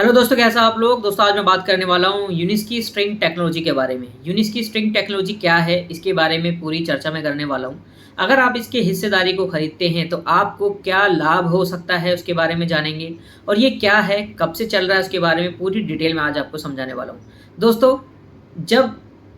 Hello दोस्तों, कैसा आप लोग। दोस्तों आज मैं बात करने वाला हूँ यूनिस्की स्ट्रिंग टेक्नोलॉजी के बारे में। यूनिस्की स्ट्रिंग टेक्नोलॉजी क्या है, इसके बारे में पूरी चर्चा मैं करने वाला हूँ। अगर आप इसके हिस्सेदारी को खरीदते हैं तो आपको क्या लाभ हो सकता है उसके बारे में जानेंगे, और ये क्या है, कब से चल रहा है, उसके बारे में पूरी डिटेल में आज आपको समझाने वाला हूँ। दोस्तों, जब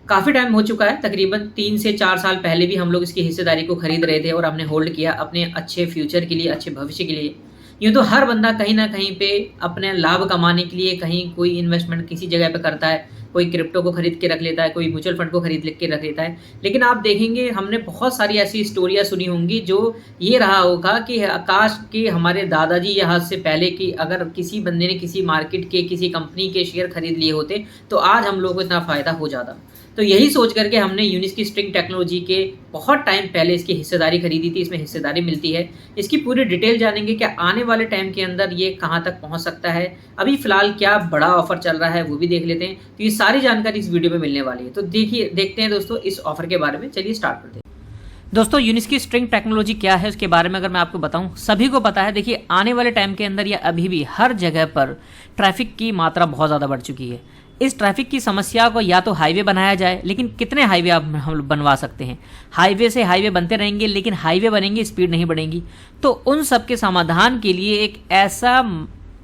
काफ़ी टाइम हो चुका है, तकरीबन 3 से 4 साल पहले भी हम लोग इसकी हिस्सेदारी को खरीद रहे थे और हमने होल्ड किया अपने अच्छे फ्यूचर के लिए, अच्छे भविष्य के लिए। यूँ तो हर बंदा कहीं न कहीं पे अपने लाभ कमाने के लिए कहीं कोई इन्वेस्टमेंट किसी जगह पे करता है। कोई क्रिप्टो को खरीद के रख लेता है, कोई म्यूचुअल फंड को खरीद के रख लेता है। लेकिन आप देखेंगे, हमने बहुत सारी ऐसी स्टोरियाँ सुनी होंगी जो ये रहा होगा कि काश कि हमारे दादाजी या आज से पहले की अगर किसी बंदे ने किसी मार्केट के किसी कंपनी के शेयर खरीद लिए होते तो आज हम लोगों को इतना फ़ायदा हो जाता। तो यही सोच करके हमने यूनिस्की स्ट्रिंग टेक्नोलॉजी के बहुत टाइम पहले इसकी हिस्सेदारी खरीदी थी। इसमें हिस्सेदारी मिलती है। इसकी पूरी डिटेल जानेंगे कि आने वाले टाइम के अंदर ये कहाँ तक पहुँच सकता है। अभी फ़िलहाल क्या बड़ा ऑफ़र चल रहा है वो भी देख लेते हैं। तो ये सारी जानकारी इस वीडियो में मिलने वाली है। तो देखते हैं दोस्तों इस ऑफ़र के बारे में। चलिए स्टार्ट करते हैं। दोस्तों, यूनिस्की स्ट्रिंग टेक्नोलॉजी क्या है उसके बारे में अगर मैं आपको बताऊं, सभी को पता है। देखिए, आने वाले टाइम के अंदर या अभी भी हर जगह पर ट्रैफिक की मात्रा बहुत ज़्यादा बढ़ चुकी है। इस ट्रैफिक की समस्या को या तो हाईवे बनाया जाए, लेकिन कितने हाईवे आप हम बनवा सकते हैं। हाईवे से हाईवे बनते रहेंगे, लेकिन हाईवे बनेंगे, स्पीड नहीं बढ़ेगी। तो उन सब के समाधान के लिए एक ऐसा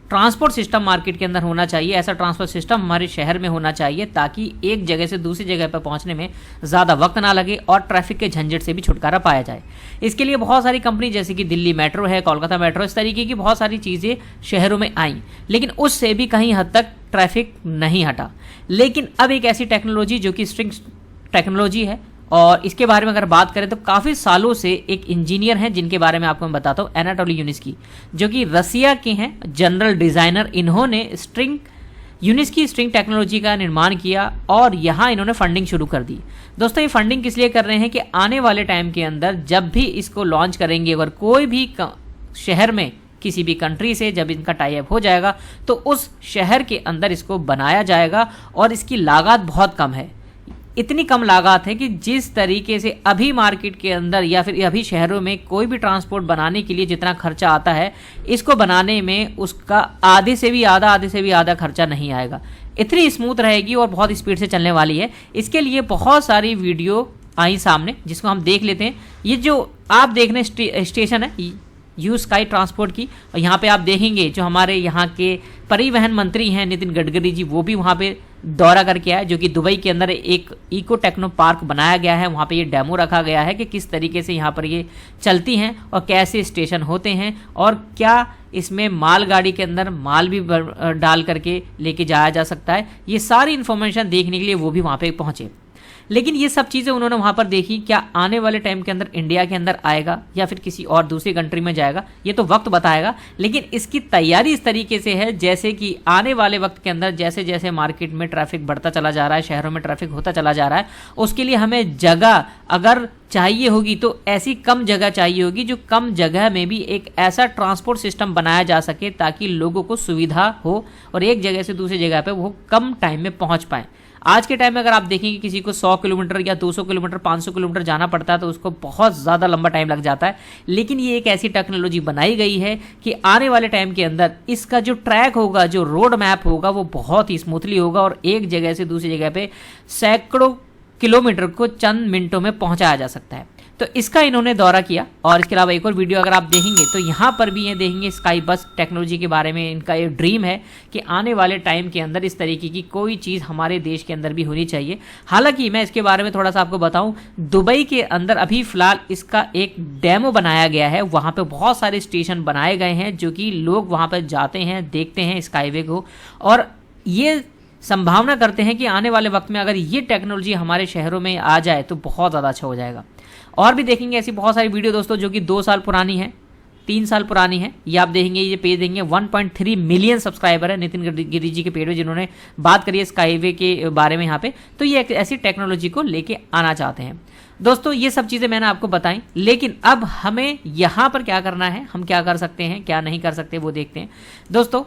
ट्रांसपोर्ट सिस्टम मार्केट के अंदर होना चाहिए, ऐसा ट्रांसपोर्ट सिस्टम हमारे शहर में होना चाहिए ताकि एक जगह से दूसरी जगह पर पहुंचने में ज़्यादा वक्त ना लगे और ट्रैफिक के झंझट से भी छुटकारा पाया जाए। इसके लिए बहुत सारी कंपनी जैसे कि दिल्ली मेट्रो है, कोलकाता मेट्रो, इस तरीके की बहुत सारी चीज़ें शहरों में आई, लेकिन उससे भी कहीं हद तक ट्रैफिक नहीं हटा। लेकिन अब एक ऐसी टेक्नोलॉजी जो कि स्ट्रिंग टेक्नोलॉजी है, और इसके बारे में अगर बात करें तो काफ़ी सालों से एक इंजीनियर हैं जिनके बारे में आपको मैं बताता हूँ, एनाटोली यूनिस्की, जो कि रसिया के हैं, जनरल डिज़ाइनर। इन्होंने यूनिस्की स्ट्रिंग टेक्नोलॉजी का निर्माण किया और यहाँ इन्होंने फंडिंग शुरू कर दी। दोस्तों, ये फंडिंग किस लिए कर रहे हैं कि आने वाले टाइम के अंदर जब भी इसको लॉन्च करेंगे, अगर कोई भी शहर में किसी भी कंट्री से जब इनका टाई अप हो जाएगा तो उस शहर के अंदर इसको बनाया जाएगा, और इसकी लागत बहुत कम है। इतनी कम लागत है कि जिस तरीके से अभी मार्केट के अंदर या फिर अभी शहरों में कोई भी ट्रांसपोर्ट बनाने के लिए जितना खर्चा आता है, इसको बनाने में उसका आधे से भी आधा खर्चा नहीं आएगा। इतनी स्मूथ रहेगी और बहुत स्पीड से चलने वाली है। इसके लिए बहुत सारी वीडियो आई सामने, जिसको हम देख लेते हैं। ये जो आप देख रहे हैं स्टेशन है यू स्काई ट्रांसपोर्ट की, और यहाँ पे आप देखेंगे जो हमारे यहाँ के परिवहन मंत्री हैं नितिन गडकरी जी, वो भी वहाँ पे दौरा करके आए, जो कि दुबई के अंदर एक इको टेक्नो पार्क बनाया गया है। वहाँ पे ये डेमो रखा गया है कि किस तरीके से यहाँ पर ये चलती हैं और कैसे स्टेशन होते हैं, और क्या इसमें मालगाड़ी के अंदर माल भी डाल करके लेके जाया जा सकता है। ये सारी इन्फॉर्मेशन देखने के लिए वो भी वहाँ पे पहुँचे। लेकिन ये सब चीज़ें उन्होंने वहाँ पर देखी। क्या आने वाले टाइम के अंदर इंडिया के अंदर आएगा या फिर किसी और दूसरी कंट्री में जाएगा, ये तो वक्त बताएगा। लेकिन इसकी तैयारी इस तरीके से है जैसे कि आने वाले वक्त के अंदर जैसे जैसे मार्केट में ट्रैफिक बढ़ता चला जा रहा है, शहरों में ट्रैफिक होता चला जा रहा है, उसके लिए हमें जगह अगर चाहिए होगी तो ऐसी कम जगह चाहिए होगी जो कम जगह में भी एक ऐसा ट्रांसपोर्ट सिस्टम बनाया जा सके ताकि लोगों को सुविधा हो और एक जगह से दूसरी जगह पे वो कम टाइम में पहुंच पाएँ। आज के टाइम में अगर आप देखेंगे किसी को 100 किलोमीटर या 200 किलोमीटर 500 किलोमीटर जाना पड़ता है तो उसको बहुत ज़्यादा लंबा टाइम लग जाता है। लेकिन ये एक ऐसी टेक्नोलॉजी बनाई गई है कि आने वाले टाइम के अंदर इसका जो ट्रैक होगा, जो रोड मैप होगा, वो बहुत ही स्मूथली होगा और एक जगह से दूसरी जगह पे सैकड़ों किलोमीटर को चंद मिनटों में पहुंचाया जा सकता है। तो इसका इन्होंने दौरा किया। और इसके अलावा एक और वीडियो अगर आप देखेंगे तो यहाँ पर भी ये देखेंगे स्काई बस टेक्नोलॉजी के बारे में। इनका ये ड्रीम है कि आने वाले टाइम के अंदर इस तरीके की कोई चीज़ हमारे देश के अंदर भी होनी चाहिए। हालांकि मैं इसके बारे में थोड़ा सा आपको बताऊं, दुबई के अंदर अभी फ़िलहाल इसका एक डेमो बनाया गया है। वहाँ पर बहुत सारे स्टेशन बनाए गए हैं जो कि लोग वहाँ पर जाते हैं, देखते हैं स्काईवे को, और ये संभावना करते हैं कि आने वाले वक्त में अगर ये टेक्नोलॉजी हमारे शहरों में आ जाए तो बहुत ज़्यादा अच्छा हो जाएगा। और भी देखेंगे ऐसी बहुत सारी वीडियो दोस्तों जो कि 2 साल पुरानी है, 3 साल पुरानी है। ये आप देखेंगे, ये पेज देंगे 1.3 मिलियन सब्सक्राइबर है नितिन गडकरी जी के पेज में, जिन्होंने बात करी है स्काईवे के बारे में यहाँ पे। तो ये एक ऐसी टेक्नोलॉजी को लेके आना चाहते हैं। दोस्तों, ये सब चीज़ें मैंने आपको बताई, लेकिन अब हमें यहाँ पर क्या करना है, हम क्या कर सकते हैं, क्या नहीं कर सकते, वो देखते हैं। दोस्तों,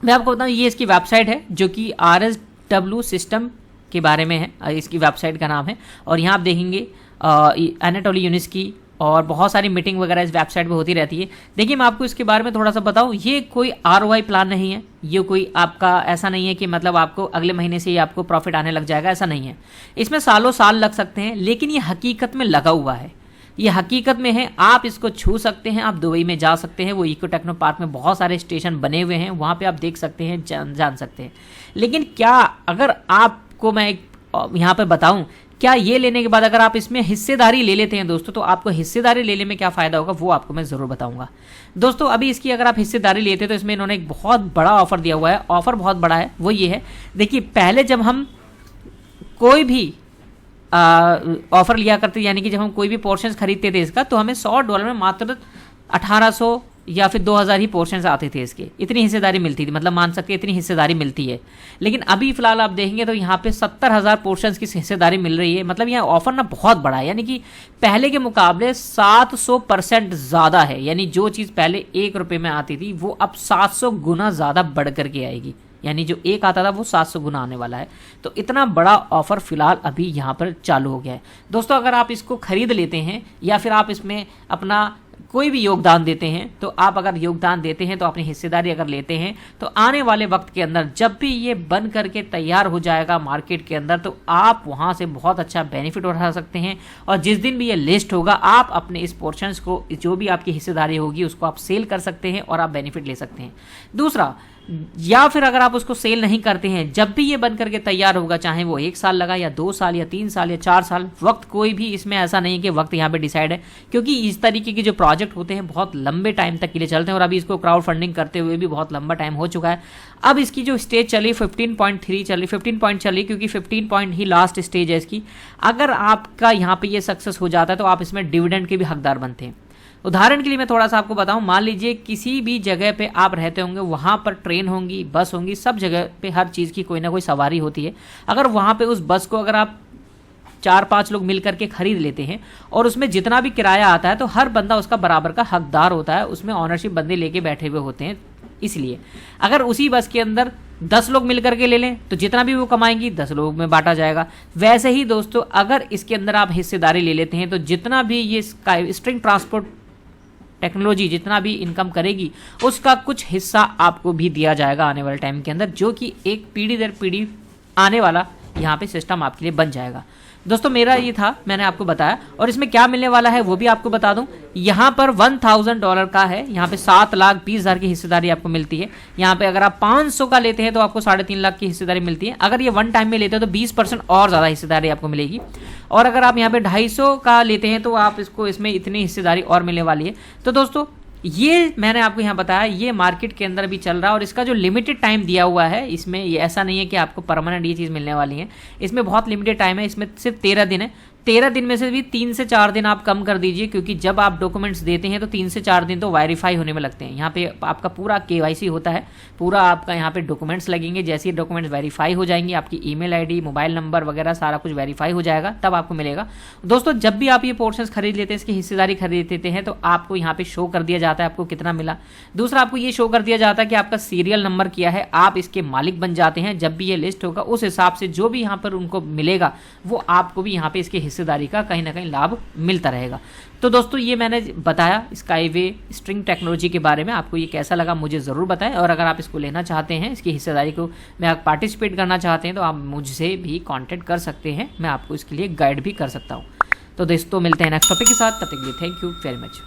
मैं आपको बताऊँ, ये इसकी वेबसाइट है जो कि RSW सिस्टम के बारे में है। इसकी वेबसाइट का नाम है, और यहाँ आप देखेंगे एनाटोली यूनिस्की और बहुत सारी मीटिंग वगैरह इस वेबसाइट पे होती रहती है। देखिए मैं आपको इसके बारे में थोड़ा सा बताऊं, ये कोई ROI प्लान नहीं है, ये कोई आपका ऐसा नहीं है कि मतलब आपको अगले महीने से ही आपको प्रॉफिट आने लग जाएगा, ऐसा नहीं है। इसमें सालों साल लग सकते हैं, लेकिन ये हकीकत में लगा हुआ है, ये हकीकत में है। आप इसको छू सकते हैं, आप दुबई में जा सकते हैं, वो इको टेक्नो पार्क में बहुत सारे स्टेशन बने हुए हैं, वहाँ पे आप देख सकते हैं, जान सकते हैं। लेकिन क्या अगर आपको मैं यहाँ पे बताऊँ, क्या ये लेने के बाद अगर आप इसमें हिस्सेदारी ले लेते हैं दोस्तों, तो आपको हिस्सेदारी लेने में क्या फ़ायदा होगा वो आपको मैं ज़रूर बताऊंगा दोस्तों। अभी इसकी अगर आप हिस्सेदारी लेते हैं तो इसमें इन्होंने एक बहुत बड़ा ऑफर दिया हुआ है, ऑफर बहुत बड़ा है। वो ये है, देखिए पहले जब हम कोई भी ऑफर लिया करते, यानी कि जब हम कोई भी पोर्शंस खरीदते थे इसका, तो हमें $100 में मात्र 1800 या फिर 2000 ही पोर्शंस आते थे इसके, इतनी हिस्सेदारी मिलती थी, मतलब मान सकते हैं इतनी हिस्सेदारी मिलती है। लेकिन अभी फिलहाल आप देखेंगे तो यहाँ पे 70,000 पोर्शंस की हिस्सेदारी मिल रही है। मतलब यह ऑफर ना बहुत बड़ा है, यानी कि पहले के मुकाबले 700% ज़्यादा है। यानी जो चीज़ पहले ₹1 में आती थी वो अब 700 गुना ज़्यादा बढ़ करके आएगी, यानी जो एक आता था वो 700 गुना आने वाला है। तो इतना बड़ा ऑफर फिलहाल अभी यहाँ पर चालू हो गया है दोस्तों। अगर आप इसको खरीद लेते हैं या फिर आप इसमें अपना कोई भी योगदान देते हैं, तो आप अगर योगदान देते हैं तो अपनी हिस्सेदारी अगर लेते हैं, तो आने वाले वक्त के अंदर जब भी ये बन करके तैयार हो जाएगा मार्केट के अंदर, तो आप वहाँ से बहुत अच्छा बेनिफिट उठा सकते हैं। और जिस दिन भी ये लिस्ट होगा, आप अपने इस पोर्शंस को, जो भी आपकी हिस्सेदारी होगी, उसको आप सेल कर सकते हैं और आप बेनिफिट ले सकते हैं। दूसरा, या फिर अगर आप उसको सेल नहीं करते हैं, जब भी ये बन करके तैयार होगा, चाहे वो 1 साल लगा या 2 साल या 3 साल या 4 साल, वक्त कोई भी इसमें ऐसा नहीं है कि वक्त यहाँ पे डिसाइड है, क्योंकि इस तरीके के जो प्रोजेक्ट होते हैं बहुत लंबे टाइम तक के लिए चलते हैं। और अभी इसको क्राउड फंडिंग करते हुए भी बहुत लंबा टाइम हो चुका है। अब इसकी जो स्टेज चली 15.3 चली, 15 पॉइंट चली, क्योंकि 15 पॉइंट ही लास्ट स्टेज है इसकी। अगर आपका यहाँ पे ये सक्सेस हो जाता है तो आप इसमें डिविडेंड के भी हकदार बनते हैं। उदाहरण के लिए मैं थोड़ा सा आपको बताऊं, मान लीजिए किसी भी जगह पे आप रहते होंगे, वहाँ पर ट्रेन होंगी, बस होंगी, सब जगह पे हर चीज़ की कोई ना कोई सवारी होती है। अगर वहाँ पे उस बस को अगर आप 4-5 लोग मिल करके खरीद लेते हैं और उसमें जितना भी किराया आता है, तो हर बंदा उसका बराबर का हकदार होता है, उसमें ऑनरशिप बंदे लेके बैठे हुए होते हैं। इसलिए अगर उसी बस के अंदर 10 लोग मिल करके ले लें, तो जितना भी वो कमाएंगी 10 लोगों में बांटा जाएगा। वैसे ही दोस्तों, अगर इसके अंदर आप हिस्सेदारी ले लेते हैं, तो जितना भी ये स्ट्रिंग ट्रांसपोर्ट टेक्नोलॉजी जितना भी इनकम करेगी, उसका कुछ हिस्सा आपको भी दिया जाएगा आने वाले टाइम के अंदर, जो कि एक पीढ़ी दर पीढ़ी आने वाला यहाँ पे सिस्टम आपके लिए बन जाएगा। दोस्तों मेरा ये था, मैंने आपको बताया। और इसमें क्या मिलने वाला है वो भी आपको बता दूं। यहाँ पर $1000 का है, यहाँ पे 7,20,000 की हिस्सेदारी आपको मिलती है। यहाँ पे अगर आप 500 का लेते हैं तो आपको 3.5 लाख की हिस्सेदारी मिलती है। अगर ये वन टाइम में लेते हैं तो 20% और ज़्यादा हिस्सेदारी आपको मिलेगी। और अगर आप यहाँ पे 250 का लेते हैं तो आप इसमें इतनी हिस्सेदारी और मिलने वाली है। तो दोस्तों ये मैंने आपको यहाँ बताया, ये मार्केट के अंदर भी चल रहा है। और इसका जो लिमिटेड टाइम दिया हुआ है, इसमें ये ऐसा नहीं है कि आपको परमानेंट ये चीज़ मिलने वाली है। इसमें बहुत लिमिटेड टाइम है, इसमें सिर्फ 13 दिन है। 13 दिन में से भी 3 से 4 दिन आप कम कर दीजिए, क्योंकि जब आप डॉक्यूमेंट्स देते हैं तो 3 से 4 दिन तो वेरीफाई होने में लगते हैं। यहाँ पे आपका पूरा KYC होता है, पूरा आपका यहाँ पे डॉक्यूमेंट्स लगेंगे। जैसे ही डॉक्यूमेंट्स वेरीफाई हो जाएंगे, आपकी ईमेल आईडी, मोबाइल नंबर वगैरह सारा कुछ वेरीफाई हो जाएगा, तब आपको मिलेगा। दोस्तों जब भी आप ये पोर्शंस खरीद लेते हैं, इसकी हिस्सेदारी खरीद लेते हैं, तो आपको यहाँ पे शो कर दिया जाता है आपको कितना मिला। दूसरा, आपको ये शो कर दिया जाता है कि आपका सीरियल नंबर क्या है, आप इसके मालिक बन जाते हैं। जब भी ये लिस्ट होगा, उस हिसाब से जो भी यहाँ पर उनको मिलेगा, वो आपको भी यहाँ पे इसकी हिस्सेदारी का कहीं ना कहीं लाभ मिलता रहेगा। तो दोस्तों ये मैंने बताया स्काईवे स्ट्रिंग टेक्नोलॉजी के बारे में। आपको ये कैसा लगा मुझे ज़रूर बताएं। और अगर आप इसको लेना चाहते हैं, इसकी हिस्सेदारी को में आप पार्टिसिपेट करना चाहते हैं, तो आप मुझसे भी कांटेक्ट कर सकते हैं। मैं आपको इसके लिए गाइड भी कर सकता हूँ। तो दोस्तों मिलते हैं नेक्स्ट टॉपिक के साथ, तब तक के लिए थैंक यू वेरी मच।